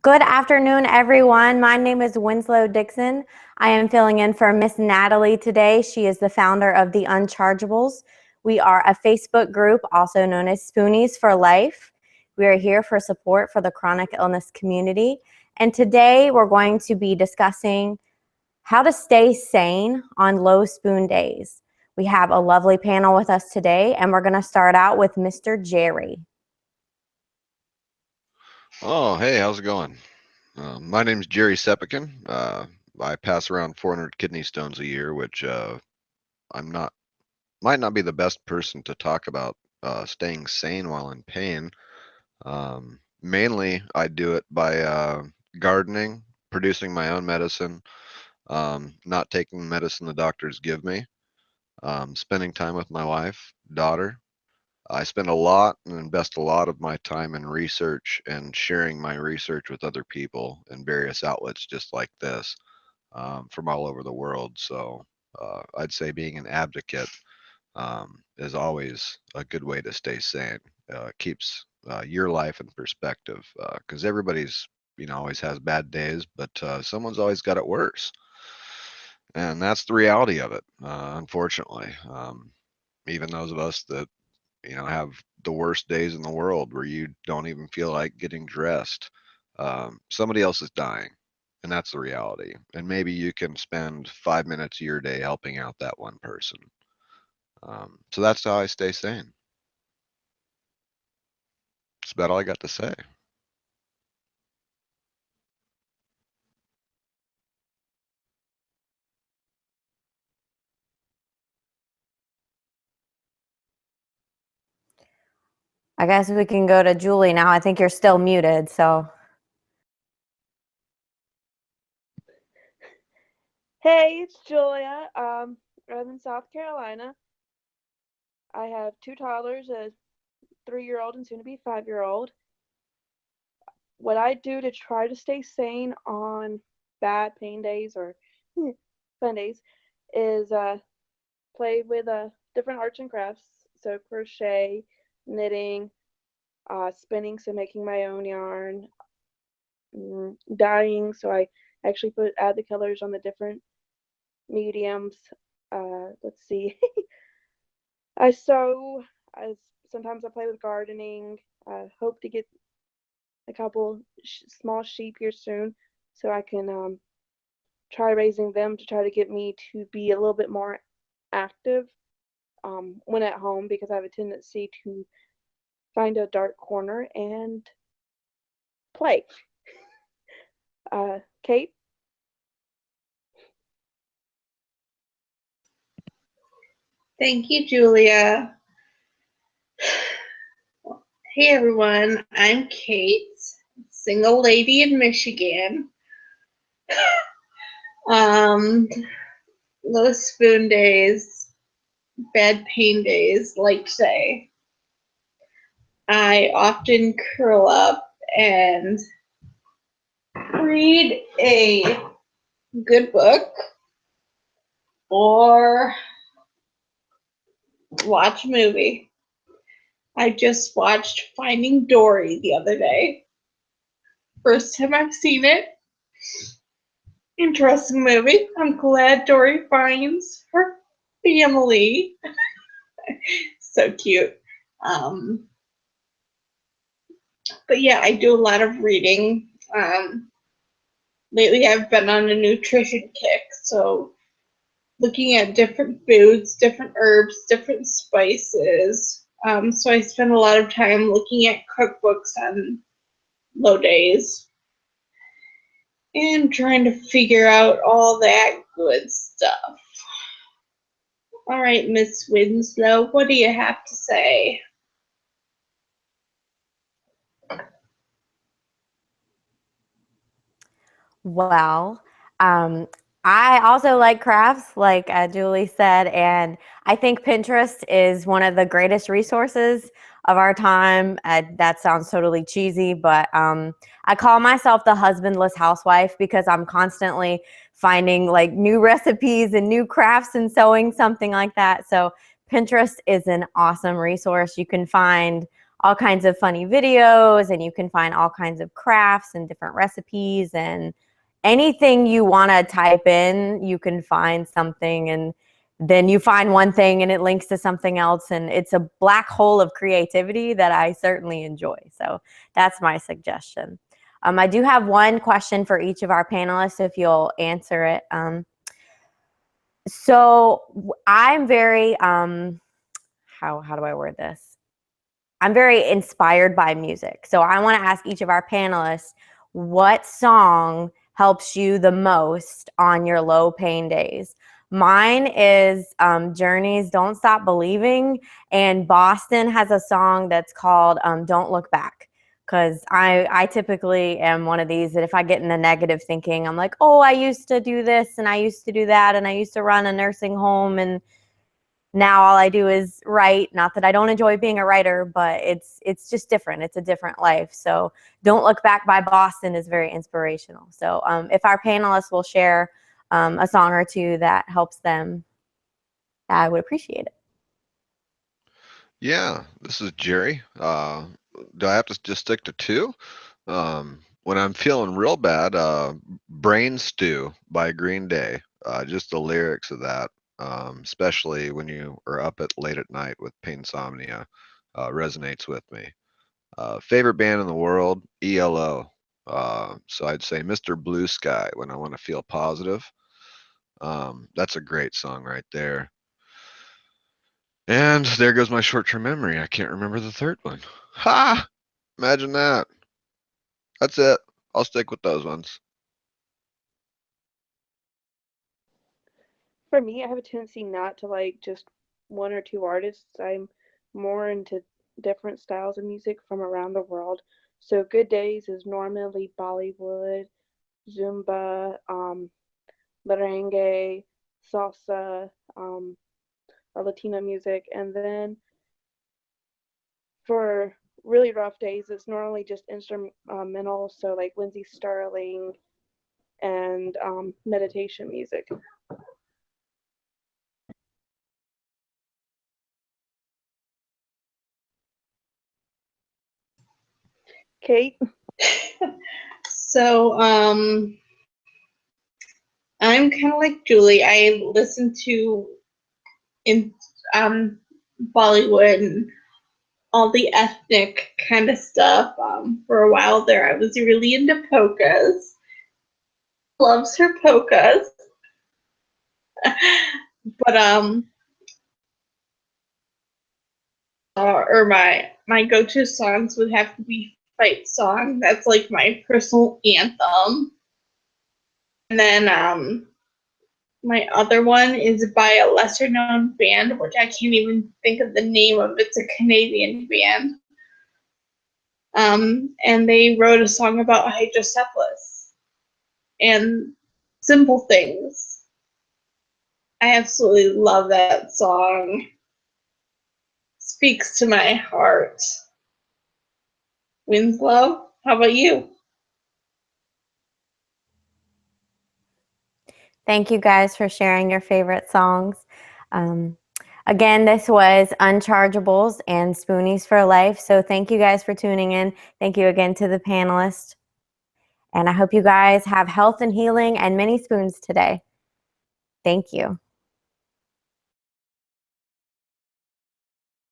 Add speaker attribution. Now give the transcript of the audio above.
Speaker 1: Good afternoon, everyone. My name is Winslow Dixon. I am filling in for Miss Natalie today. She is the founder of the Unchargeables. We are a Facebook group, also known as Spoonies for Life. We are here for support for the chronic illness community. And today we're going to be discussing how to stay sane on low spoon days. We have a lovely panel with us today, and we're going to start out with Mr. Jerry.
Speaker 2: Oh, hey, how's it going? My name's Jerry Sepikin. I pass around 400 kidney stones a year, which might not be the best person to talk about staying sane while in pain. Mainly, I do it by gardening, producing my own medicine, not taking the medicine the doctors give me, spending time with my wife, daughter. I spend a lot and invest a lot of my time in research and sharing my research with other people in various outlets just like this from all over the world. So I'd say being an advocate is always a good way to stay sane. Keeps your life in perspective because everybody's always has bad days, but someone's always got it worse, and that's the reality of it. Unfortunately, even those of us that have the worst days in the world where you don't even feel like getting dressed. Somebody else is dying, and that's the reality. And maybe you can spend 5 minutes of your day helping out that one person. So that's how I stay sane. That's about all I got to say.
Speaker 1: I guess we can go to Julie now. I think you're still muted, so.
Speaker 3: Hey, it's Julia. I'm in South Carolina. I have two toddlers, a 3-year-old and soon to be 5-year-old. What I do to try to stay sane on bad pain days or fun days is play with different arts and crafts. So crochet, knitting, spinning, so making my own yarn, dyeing. So I actually add the colors on the different mediums. Let's see. I sew. Sometimes I play with gardening. I hope to get a couple small sheep here soon, so I can try raising them to try to get me to be a little bit more active when at home, because I have a tendency to find a dark corner and play. Kate?
Speaker 4: Thank you, Julia. Hey, everyone. I'm Kate, single lady in Michigan. Low spoon days, bad pain days, like today. I often curl up and read a good book or watch a movie. I just watched Finding Dory the other day. First time I've seen it. Interesting movie. I'm glad Dory finds her family. So cute. But yeah, I do a lot of reading. Lately I've been on a nutrition kick, so looking at different foods, different herbs, different spices. So I spend a lot of time looking at cookbooks on low days and trying to figure out all that good stuff. All right, Miss Winslow, what do you have to say?
Speaker 1: Well, I also like crafts, like Julie said, and I think Pinterest is one of the greatest resources of our time. That sounds totally cheesy, but I call myself the husbandless housewife because I'm constantly finding like new recipes and new crafts and sewing, something like that. So Pinterest is an awesome resource. You can find all kinds of funny videos, and you can find all kinds of crafts and different recipes, and anything you want to type in, you can find something, and then you find one thing and it links to something else, and it's a black hole of creativity that I certainly enjoy. So that's my suggestion. I do have one question for each of our panelists, if you'll answer it. So I'm very, how do I word this? I'm very inspired by music. So I want to ask each of our panelists, what song helps you the most on your low pain days? Mine is Journey's Don't Stop Believing, and Boston has a song that's called Don't Look Back. Because I typically am one of these that if I get in the negative thinking, I'm like, oh, I used to do this and I used to do that and I used to run a nursing home, and now all I do is write. Not that I don't enjoy being a writer, but it's just different. It's a different life. So Don't Look Back by Boston is very inspirational. So if our panelists will share a song or two that helps them, I would appreciate it.
Speaker 2: Yeah, this is Jerry. Do I have to just stick to two? When I'm feeling real bad, Brain Stew by Green Day. Just the lyrics of that, especially when you are up at late at night with painsomnia, resonates with me. Favorite band in the world, ELO. So I'd say Mr. Blue Sky when I want to feel positive. That's a great song right there. And there goes my short-term memory. I can't remember the third one. Ha! Imagine that. That's it. I'll stick with those ones.
Speaker 3: For me, I have a tendency not to like just one or two artists. I'm more into different styles of music from around the world. So Good Days is normally Bollywood, Zumba, merengue, salsa, Latino music, and then for really rough days, it's normally just instrumental, so like Lindsey Sterling and meditation music. Kate?
Speaker 4: So, I'm kind of like Julie. I listen to in Bollywood and all the ethnic kind of stuff. For a while there, I was really into polkas. Loves her polkas. But or my go-to songs would have to be Fight Song. That's like my personal anthem. And then my other one is by a lesser known band, which I can't even think of the name of. It's a Canadian band. And they wrote a song about hydrocephalus and simple things. I absolutely love that song. Speaks to my heart. Winslow, how about you?
Speaker 1: Thank you guys for sharing your favorite songs. Again, this was Unchargeables and Spoonies for Life. So thank you guys for tuning in. Thank you again to the panelists. And I hope you guys have health and healing and many spoons today. Thank you.